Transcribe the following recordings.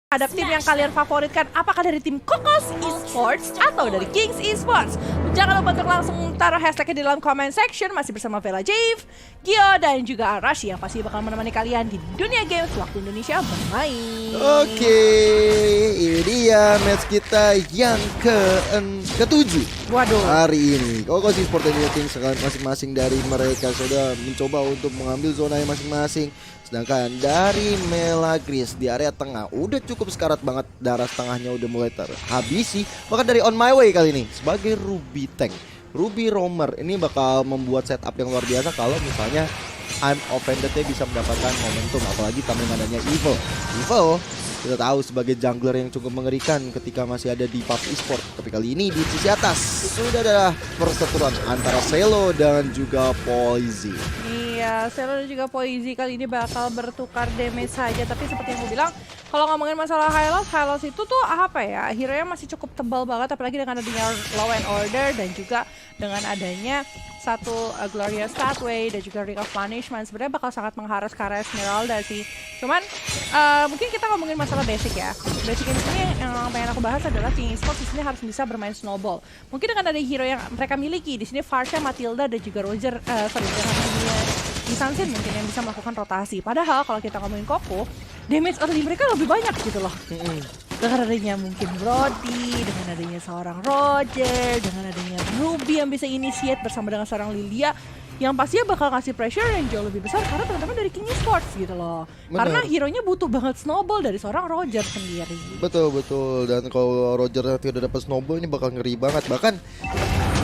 Ada tim yang kalian favoritkan, apakah dari tim Kokos Esports atau dari Kings Esports? Jangan lupa untuk langsung taruh hashtagnya di dalam comment section. Masih bersama Vela Jave, Gio, dan juga Arashi yang pasti bakal menemani kalian di dunia games waktu Indonesia bermain. Oke, ini dia match kita yang ke-7 Waduh. hari ini. Kokos Esports dan Kings masing-masing dari mereka sudah mencoba untuk mengambil zona yang masing-masing. Sedangkan dari Melagris di area tengah udah cukup sekarat banget, darah setengahnya udah mulai terhabisi. Bahkan dari On My Way kali ini sebagai Ruby Tank, Ruby Roamer ini bakal membuat setup yang luar biasa kalau misalnya I'm Offended-nya bisa mendapatkan momentum, apalagi tambahan adanya Evil. Kita tahu sebagai jungler yang cukup mengerikan ketika masih ada di PUBG Esports. Tapi kali ini di sisi atas sudah ada perseteruan antara Selo dan juga Poizy. Iya, Selo dan juga Poizy kali ini bakal bertukar damage saja. Tapi seperti yang gue bilang, kalau ngomongin masalah Hylos itu tuh apa ya, hero-nya masih cukup tebal banget. Apalagi dengan adanya Law and Order dan juga dengan adanya satu Glorious Statue dan juga Ring of Punishment. Sebenarnya bakal sangat mengharus karya Esmeralda sih. Cuman mungkin kita ngomongin masalah basic ya. Basic ini yang pengen aku bahas adalah King Esports di sini harus bisa bermain snowball. Mungkin dengan ada hero yang mereka miliki di sini, Farsha, Matilda dan juga Roger, di Sunsin mungkin yang bisa melakukan rotasi. Padahal kalau kita ngomongin Koko, damage early mereka lebih banyak gitu loh. Dengan adanya mungkin Brody, dengan adanya seorang Roger, dengan adanya Ruby yang bisa initiate bersama dengan seorang Lilia, yang pastinya bakal ngasih pressure yang jauh lebih besar karena teman-teman dari King Esports gitu loh. Bener. Karena hero-nya butuh banget snowball dari seorang Roger sendiri. Betul. Dan kalau Roger nanti udah dapat snowball ini bakal ngeri banget. Bahkan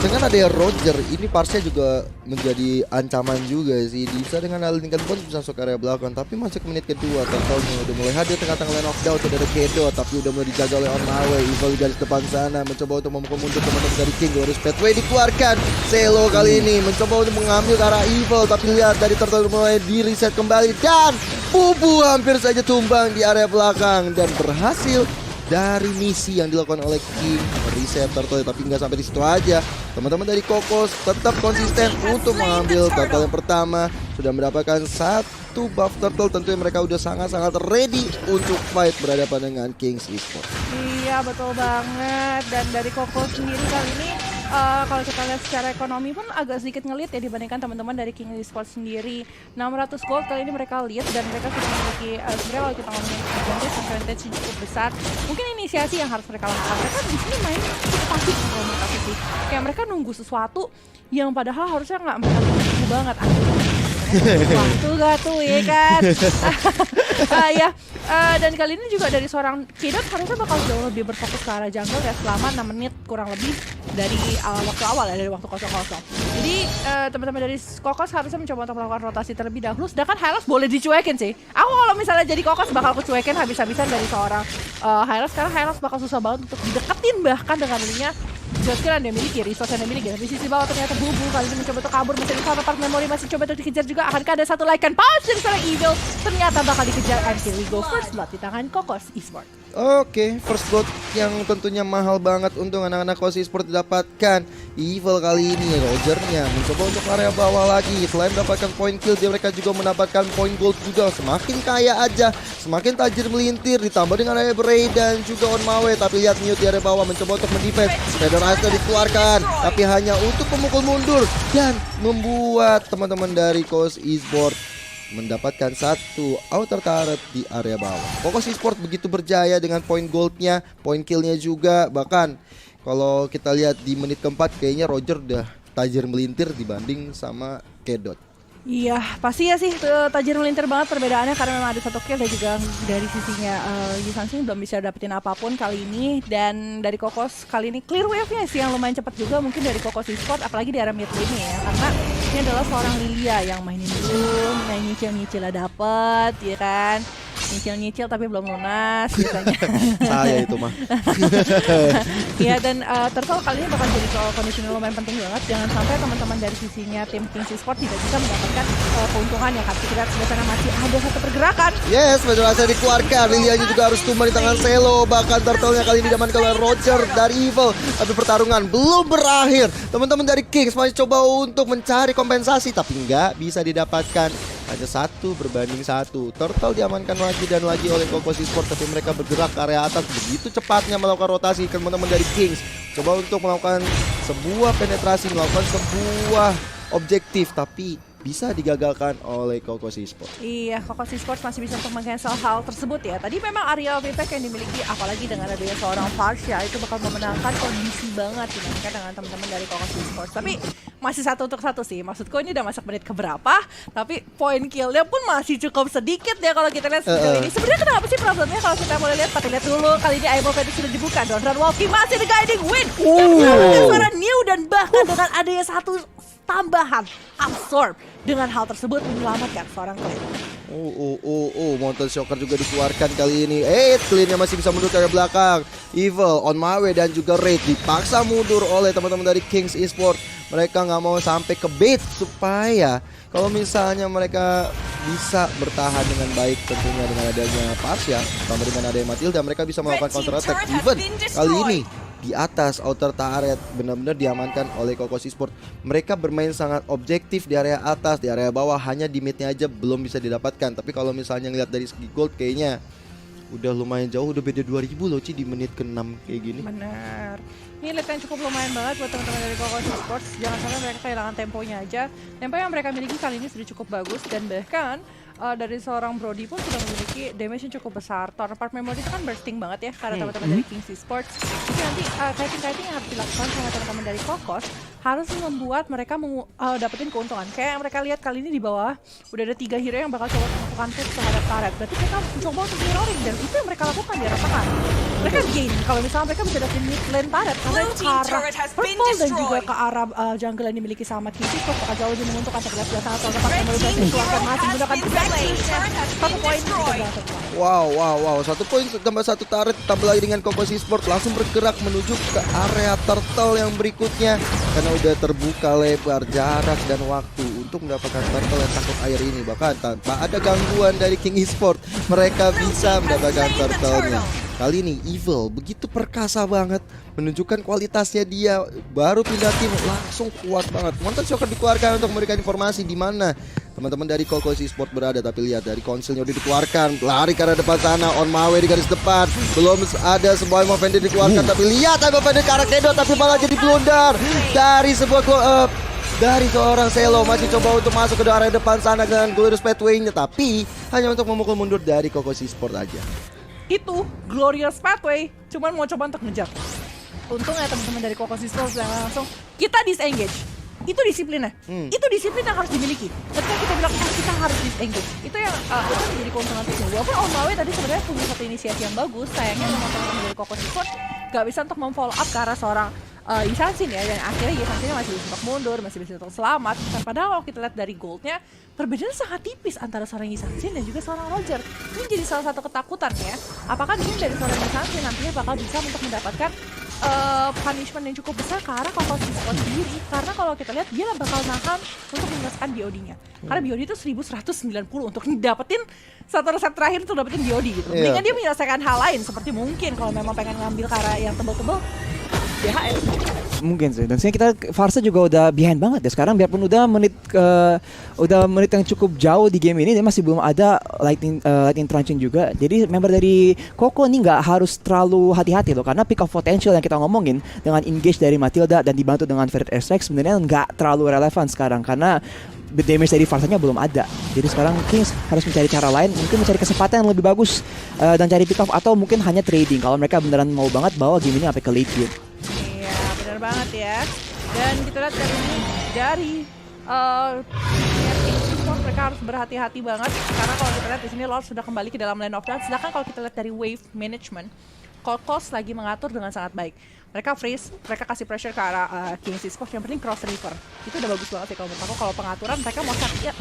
dengan adanya Roger ini Parsha juga menjadi ancaman juga sih. Bisa dengan hal tingkat pun bisa masuk area belakang. Tapi masuk ke menit kedua, Turtle-nya udah mulai hadir tengah-tengah line of doubt. Sudah ada Kedo, tapi udah mulai dijaga oleh On My Way. Evil di garis depan sana mencoba untuk memukul mundur teman-teman dari King. Glorious Pathway dikeluarkan. Selo kali ini mencoba untuk mengambil ke arah Evil, tapi lihat dari Turtle mulai di reset kembali dan Bubu hampir saja tumbang di area belakang dan berhasil dari misi yang dilakukan oleh King reset Turtle. Tapi nggak sampai di situ aja, teman-teman dari Kokos tetap konsisten untuk mengambil Turtle yang pertama. Sudah mendapatkan satu buff Turtle, tentunya mereka udah sangat-sangat ready untuk fight berhadapan dengan Kings Esports. Iya betul banget. Dan dari Kokos sendiri kali ini kalau kita lihat secara ekonomi pun agak sedikit ngelit ya dibandingkan teman-teman dari King Esports sendiri. 600 gold kali ini mereka lead dan mereka sudah memiliki sebenarnya kalau kita ngomongin percentage yang cukup besar. Mungkin inisiasi yang harus mereka lakukan. Mereka di sini main cukup pasif kalau menurut aku sih. Kayak mereka nunggu sesuatu yang padahal harusnya nggak mereka nunggu banget. Waktu gak tuh ya kan. Dan kali ini juga dari seorang Kidot harusnya bakal jauh lebih berfokus ke arah jungle ya selama 6 menit kurang lebih dari waktu awal ya, dari waktu kosong-kosong. Jadi teman-teman dari Kokos harusnya mencoba untuk melakukan rotasi terlebih dahulu. Sedangkan Hylos boleh dicuekin sih. Aku kalau misalnya jadi Kokos bakal aku cuekin habis-habisan dari seorang Hylos, karena Hylos bakal susah banget untuk dideketin bahkan dengan dirinya. Skill yang dia miliki, resource yang dia miliki. Di sisi bawah ternyata Bubu kali ini mencoba untuk kabur, masih di part memori, masih coba untuk dikejar juga. Akankah ada satu like and pause dari seorang Evil? Ternyata bakal dikejar, and here we go, first blood di tangan Kokos Esports. Oke, first blood yang tentunya mahal banget untuk anak-anak Kokos Esports didapatkan. Evil kali ini Rogernya mencoba untuk area bawah lagi. Selain mendapatkan point kill, dia mereka juga mendapatkan point gold juga. Semakin kaya aja, semakin tajir melintir. Ditambah dengan area Bray dan juga On My Way. Tapi lihat Mute di area bawah mencoba untuk mendefense. Federasi dikeluarkan, tapi hanya untuk memukul mundur dan membuat teman-teman dari Kokos Esports mendapatkan satu outer turret di area bawah. Kokos Esports begitu berjaya dengan point goldnya, point killnya juga. Bahkan kalau kita lihat di menit keempat kayaknya Roger udah tajir melintir dibanding sama Kedot. Iya, pasti ya sih tajir melintir banget perbedaannya karena memang ada satu kill dan juga dari sisinya Yusansin belum bisa dapetin apapun kali ini. Dan dari Kokos kali ini clear wave-nya sih yang lumayan cepat juga mungkin dari Kokos Esports, apalagi di area mid lane ya, karena ini adalah seorang Lilia yang mainin dulu, main nyicil-nyicil dapet ya kan. Nyicil-nyicil tapi belum lunas biasanya. Saya itu mah. Iya, dan Turtle kali ini bakal jadi soal kondisi lumayan penting banget. Jangan sampai teman-teman dari sisinya tim Kings Esports tidak bisa mendapatkan keuntungan yang harus kita lihat sebelah sana masih ada satu pergerakan. Yes, Federasi dikeluarkan. Lilianya juga harus tumbang di tangan Selo. Bahkan Turtle-nya kali ini diamankan oleh Roger dari Evil. Tapi pertarungan belum berakhir. Teman-teman dari Kings masih coba untuk mencari kompensasi, tapi nggak bisa didapatkan. hanya 1-1. Turtle diamankan lagi dan lagi oleh Cocos Esports, tapi mereka bergerak ke area atas begitu cepatnya melakukan rotasi ke teman-teman dari Kings. Coba untuk melakukan sebuah penetrasi, melakukan sebuah objektif, tapi bisa digagalkan oleh Cocos Esports. Iya, Cocos Esports masih bisa untuk meng-cancel hal tersebut ya. Tadi memang area of impact yang dimiliki, apalagi dengan adanya seorang Farsha, itu bakal memenangkan kondisi banget dibandingkan dengan teman-teman dari Cocos Esports. Tapi masih 1-1 sih. Maksudku ini udah masuk menit keberapa, tapi poin killnya pun masih cukup sedikit ya kalau kita lihat sejauh ini. Sebenarnya kenapa sih problemnya kalau kita boleh lihat? Lihat dulu, kali ini Aimo Fetish sudah dibuka. Don Walkie masih the guiding win. Yang suara new dan bahkan dengan adanya satu tambahan absorb. Dengan hal tersebut menyelamatkan seorang Clean. Mountain Shocker juga dikeluarkan kali ini. Clean-nya masih bisa mundur ke arah belakang. Evil, On My Way dan juga Raid dipaksa mundur oleh teman-teman dari Kings Esports. Mereka nggak mau sampai ke bait supaya kalau misalnya mereka bisa bertahan dengan baik tentunya dengan adanya Farsha, tambah dengan adanya Matilda, mereka bisa melakukan counter attack. Even kali ini di atas outer turret benar-benar diamankan oleh Cocos Esports. Mereka bermain sangat objektif di area atas, di area bawah, hanya di midnya aja belum bisa didapatkan. Tapi kalau misalnya ngeliat dari segi gold kayaknya udah lumayan jauh, udah beda 2000 loh Ci di menit ke-6 kayak gini. Benar. Ini lead yang cukup lumayan banget buat teman-teman dari Cocos Esports. Jangan sampai mereka kehilangan temponya aja. Tempo yang mereka miliki kali ini sudah cukup bagus dan bahkan dari seorang Brody pun sudah memiliki damage yang cukup besar. Tower Part Memory itu kan bursting banget ya karena teman-teman dari Kings Esports. Jadi nanti kiting-kiting yang harus dilakukan sama teman-teman dari Cocos harus membuat mereka dapetin keuntungan. Kayak yang mereka lihat kali ini di bawah udah ada 3 hero yang bakal coba melakukan push terhadap turret. Berarti mereka mencoba untuk mirroring dan itu yang mereka lakukan di arah tengah. Mereka gain kalau misalnya mereka bisa dapetin mid lane turret karena ke arah purple dan juga ke arah jungle yang dimiliki sama Kings Esports bakal jauh lebih menguntungkan. Terlihat di atas Tower Part Memory dan dikeluarkan masih menggunakan 1 poin. Wow. 1 poin tambah 1 turret tambah lagi dengan Cocos Esports langsung bergerak menuju ke area turtle yang berikutnya karena udah terbuka lebar jarak dan waktu untuk mendapatkan turtle yang takut air ini. Bahkan tanpa ada gangguan dari King Esports mereka bisa mendapatkan turtle-nya. Kali ini Evil begitu perkasa banget menunjukkan kualitasnya, dia baru pindah tim langsung kuat banget. Mountain Shocker dikeluarkan untuk memberikan informasi di mana teman-teman dari Cocos Esports berada, tapi lihat dari konsilnya udah dikeluarkan, lari ke arah depan sana, On My Way di garis depan, belum ada sebuah Imo Fender dikeluarkan, tapi lihat Imo Fender ke arah Kedo, tapi malah jadi blunder dari sebuah dari seorang Selo masih coba untuk masuk ke area depan sana dengan Glorious Pathway-nya, tapi hanya untuk memukul mundur dari Cocos Esports aja. Itu Glorious Pathway cuman mau coba untuk ngejar. Untungnya teman-teman dari Cocos Esports langsung kita disengage. Itu disiplinnya. Itu disiplin yang harus dimiliki. Ketika kita bilang kita harus disengage, itu yang itu menjadi keuntungan tim. Walaupun On My Way tadi sebenarnya punya satu inisiasi yang bagus, sayangnya teman-teman dari Cocos Esports gak bisa untuk memfollow up ke arah seorang Yisansin ya, dan akhirnya Yisansin masih bisa untuk mundur, masih bisa untuk selamat. Dan padahal kalau kita lihat dari goldnya, perbedaan sangat tipis antara seorang Yisansin dan juga seorang Roger. Ini jadi salah satu ketakutan ya. Apakah ini dari seorang Yisansin nantinya bakal bisa untuk mendapatkan punishment yang cukup besar ke arah Cocos Esports sendiri? Karena kalau kita lihat dia bakal nahan untuk menyelesaikan BOD-nya. Karena BOD itu 1190 untuk dapetin satu resep terakhir untuk dapetin BOD gitu. Mendingan dia menyelesaikan hal lain seperti mungkin kalau memang pengen ngambil ke arah yang tebel-tebel DHS. Mungkin sih. Dan sebenarnya kita Farsha juga udah behind banget ya sekarang, biarpun udah menit yang cukup jauh di game ini, dia masih belum ada lightning truncheon juga. Jadi member dari Coco ini nggak harus terlalu hati-hati loh, karena pick of potential yang kita ngomongin dengan engage dari Matilda dan dibantu dengan Ferret Airstrike sebenarnya nggak terlalu relevan sekarang karena damage dari Farsanya belum ada. Jadi sekarang Kings harus mencari cara lain, mungkin mencari kesempatan yang lebih bagus dan cari pick off atau mungkin hanya trading kalau mereka beneran mau banget bawa game ini sampai ke late game. Iya, benar banget ya. Dan kita lihat dari mereka harus berhati-hati banget karena kalau kita lihat di sini Lord sudah kembali ke dalam lane of dance. Sedangkan kalau kita lihat dari wave management, Cocos lagi mengatur dengan sangat baik. Mereka freeze, mereka kasih pressure ke arah Kings Esports, yang penting cross river. Itu udah bagus banget sih kalau menurut aku. Kalau pengaturan mereka mau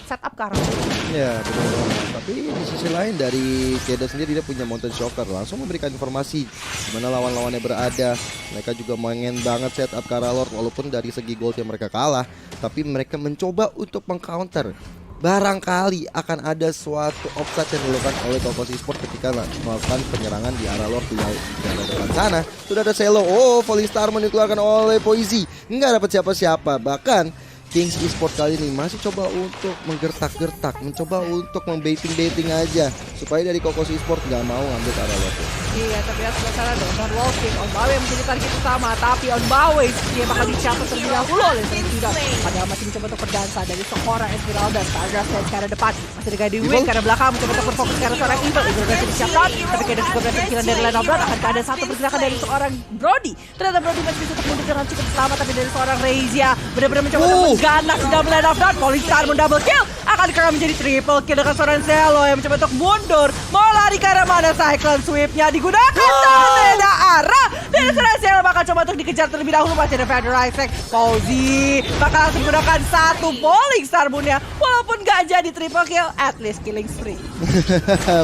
set up ke arah itu. Ya benar banget. Tapi di sisi lain dari Kedo sendiri dia punya Mountain Shocker, langsung memberikan informasi di mana lawan-lawannya berada. Mereka juga pengen banget set up ke arah Lord walaupun dari segi gold yang mereka kalah, tapi mereka mencoba untuk mengcounter. Barangkali akan ada suatu offset yang dilakukan oleh Cocos Esports ketika melakukan penyerangan di arah Lord di arah depan sana. Sudah ada Selo, Falling Star dikeluarkan oleh Poisi, nggak dapat siapa-siapa. Bahkan Kings Esport kali ini masih coba untuk menggertak-gertak, mencoba untuk membaiting-baiting aja supaya dari Kokos Esport nggak mau ngambil ke arah left. Iya, tapi ya sebelah sana dengan Wolfing, Onbawe yang menjadi target utama, tapi Onbawe dia bakal dicatat terlebih dahulu oleh Sentinel. Padahal masih mencoba untuk berdansa dari seorang Esmeralda, Stardust dan ke arah depan. Masih ada di win, karena belakang mencoba untuk berfokus ke arah seorang Evil. Evil berhasil disiapkan, tapi kayaknya juga berhasil kehilangan dari line of blood. Akan ada satu pergerakan dari seorang Brody. Ternyata Brody masih bisa untuk mundur dengan cukup selamat, tapi dari seorang Reizia benar-benar mencoba untuk mengganas di dalam line of blood. Polystar double kill, akan dikira menjadi triple kill dengan seorang Zelo yang mencoba untuk mundur. Mau lari ke arah mana Cyclone Sweep-nya digunakan beda arah. Dan seorang Zelo bakal coba untuk dikejar terlebih dahulu. Masih ada Feather Isaac, Fauzi bakal langsung menggunakan satu Polystar Moon-nya. Walaupun gak jadi triple kill, at least killing spree.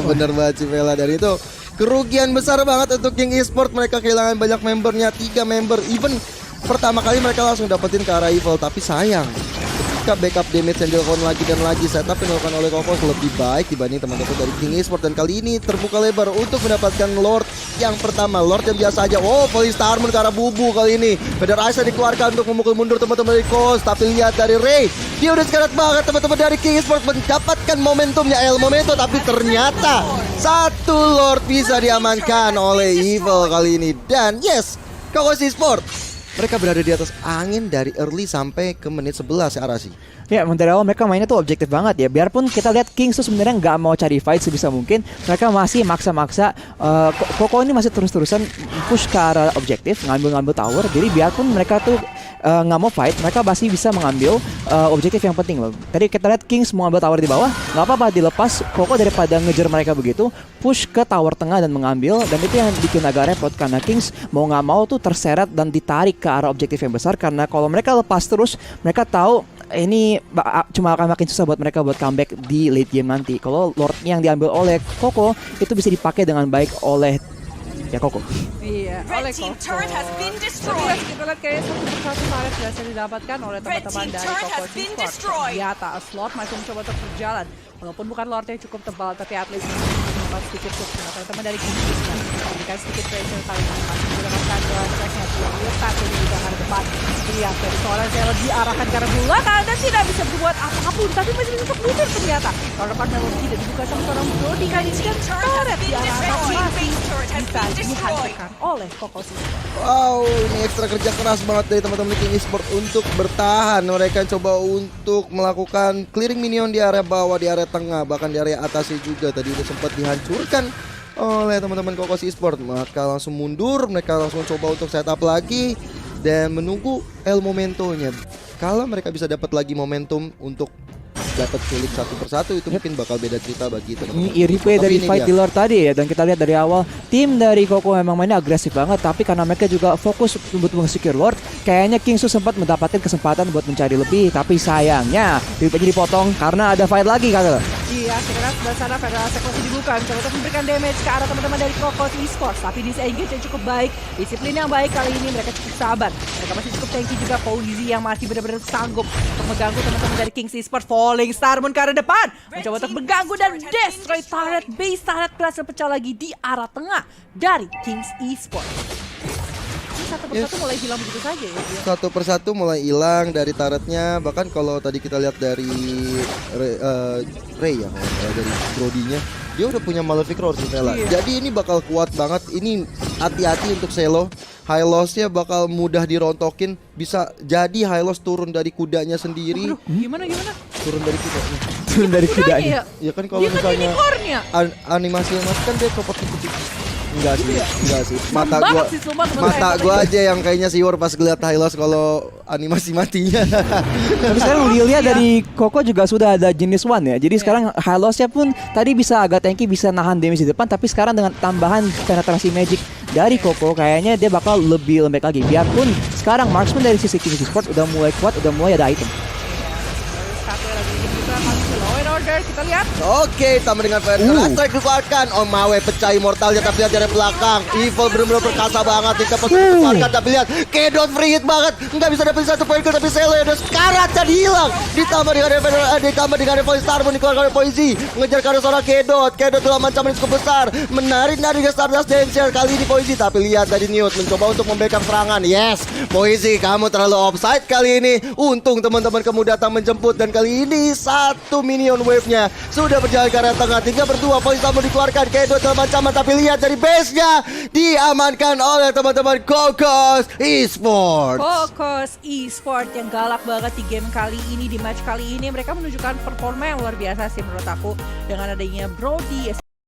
Bener banget Civela, dari itu kerugian besar banget untuk King Esport. Mereka kehilangan banyak membernya, 3 member. Even pertama kali mereka langsung dapetin ke arah Evil, tapi sayang ketika backup damage yang dilakukan lagi dan lagi, setup yang dilakukan oleh Kokos lebih baik dibanding teman-teman dari King Esport. Dan kali ini terbuka lebar untuk mendapatkan Lord yang pertama, Lord yang biasa aja. Oh, Polystar Moon ke arah Bubu kali ini. Feather Ice dikeluarkan untuk memukul mundur teman-teman dari Kokos, tapi lihat dari Ray, dia udah sekarat banget teman-teman dari King Esport mendapatkan momentumnya El Momento, tapi ternyata satu Lord bisa diamankan oleh Evil kali ini. Dan yes, Kokos Esport mereka berada di atas angin dari early sampai ke menit 11 ya Arasi. Ya, dari awal mereka mainnya tuh objektif banget ya. Biarpun kita lihat Kings tuh sebenarnya nggak mau cari fight sebisa mungkin, mereka masih maksa-maksa. Koko ini masih terus-terusan push ke arah objektif, ngambil tower. Jadi biarpun mereka tuh nggak mau fight, mereka masih bisa mengambil objektif yang penting loh. Tadi kita lihat Kings mau ambil tower di bawah, nggak apa-apa dilepas. Koko daripada ngejar mereka begitu, push ke tower tengah dan mengambil. Dan itu yang bikin agak repot karena Kings mau nggak mau tuh terseret dan ditarik ke arah objektif yang besar. Karena kalau mereka lepas terus, mereka tahu ini cuma akan makin susah buat mereka buat comeback di late game nanti. Kalau Lord yang diambil oleh Koko itu bisa dipakai dengan baik oleh ya Koko. Iya, oleh Koko. Tapi ya, kita lihat kayak satu turret berhasil didapatkan oleh teman-teman dari Koko Esport. Ternyata slot masih mencoba untuk berjalan. Walaupun bukan Lordnya cukup tebal, tapi at least memang sedikit cukup. Teman-teman dari King Esport memberikan sedikit pressure kali ini. Masih menggunakan Sandra tracknya, lepas dari di belakang depan. Lihat dari seorang Zelo diarahkan ke arah belakang dan tidak bisa berbuat apapun, tapi masih bisa untuk mundur ternyata. Kalau depan Melody dan dibuka sama seorang Brody kali ini dan turret di arah atas masih bisa dihancurkan oleh Kokos Esport. Wow, ini ekstra kerja keras banget dari teman-teman King Esport untuk bertahan. Mereka coba untuk melakukan clearing minion di area bawah, di area tengah, bahkan di area atasnya juga. Tadi udah sempat dihancurkan oleh teman-teman Kokos Esport. Maka langsung mundur, mereka langsung coba untuk setup lagi dan menunggu El Momentonya. Kalau mereka bisa dapat lagi momentum untuk dapat sulit satu persatu, itu mungkin bakal beda cerita bagi teman-teman. Ini replay dari fight di luar tadi ya, dan kita lihat dari awal tim dari Koko memang mainnya agresif banget, tapi karena mereka juga fokus untuk meng-secure Lord, kayaknya Kingsu sempat mendapatkan kesempatan buat mencari lebih, tapi sayangnya replay dipotong karena ada fight lagi kakak. Iya, sekarang sebelah sana Federasi masih dibuka, mencoba untuk memberikan damage ke arah teman-teman dari Kokos Esport, tapi disengage yang cukup baik, disiplin yang baik kali ini, mereka cukup sabar, mereka masih cukup tanky juga. Fauzi yang masih benar-benar sanggup untuk mengganggu teman-teman dari Kings Esport. Falling Star Moon ke arah depan, mencoba untuk mengganggu dan destroy turret base. Turret berhasil pecah lagi di arah tengah dari Kings Esport. Satu persatu mulai hilang begitu saja ya dia. Satu persatu mulai hilang dari turretnya. Bahkan kalau tadi kita lihat dari Ray ya, dari Brody-nya, dia udah punya Malefic Roar sih Vela. Jadi ini bakal kuat banget. Ini hati-hati untuk Zelo. High loss-nya bakal mudah dirontokin. Bisa jadi High loss turun dari kudanya sendiri. Aduh, gimana? Turun dari kudanya. Turun dari kudanya. Ya? Ya kan kalau Dia kan misalnya unicorn-nya. animasi kan dia copot gitu. Enggak sih. Banget sih, sumpah, Mata gua aja yang kayaknya siur pas ngeliat High loss kalau animasi matinya. Tapi sekarang Lilia dari Koko juga sudah ada jenis one ya. Jadi sekarang High loss-nya pun tadi bisa agak tanky, bisa nahan damage di depan, tapi sekarang dengan tambahan penetrasi magic dari Koko kayaknya dia bakal lebih lembek lagi. Biarpun sekarang marksman dari sisi King Esport udah mulai kuat, udah mulai ada item. Satu lagi kita masih Law and Order, kita lihat. Oke, tambah dengan Fire Strike dikeluarkan. Mawe pecah immortalnya, tapi lihat dari belakang. Evil benar-benar perkasa banget. Tingkat positif dikeluarkan, tapi lihat Kedot free hit banget. Nggak bisa dapat satu poin, tapi Selo udah sekarat dan hilang. Ditambah dengan Revolt Starbone dikeluarkan oleh Poisey. Mengejar ke arah seorang Kedot. Kedot dalam ancaman yang cukup besar. Menarik-narik ke Stardust Dancer. Kali ini Poisey, tapi lihat dari Newt mencoba untuk membackup serangan. Yes, Poisey, kamu terlalu offside kali ini. Untung teman-teman kamu datang menjemput, dan kali ini satu minion wave-nya sudah berjalan ke arah tengah. 3 berdua, Poisey mau dikeluarkan. Kedot dalam ancaman, tapi lihat dari base-nya diamankan oleh teman-teman Kokos Esports. Kokos Esports yang galak banget di game kali ini, di match kali ini. Mereka menunjukkan performa yang luar biasa sih menurut aku. Dengan adanya Brody,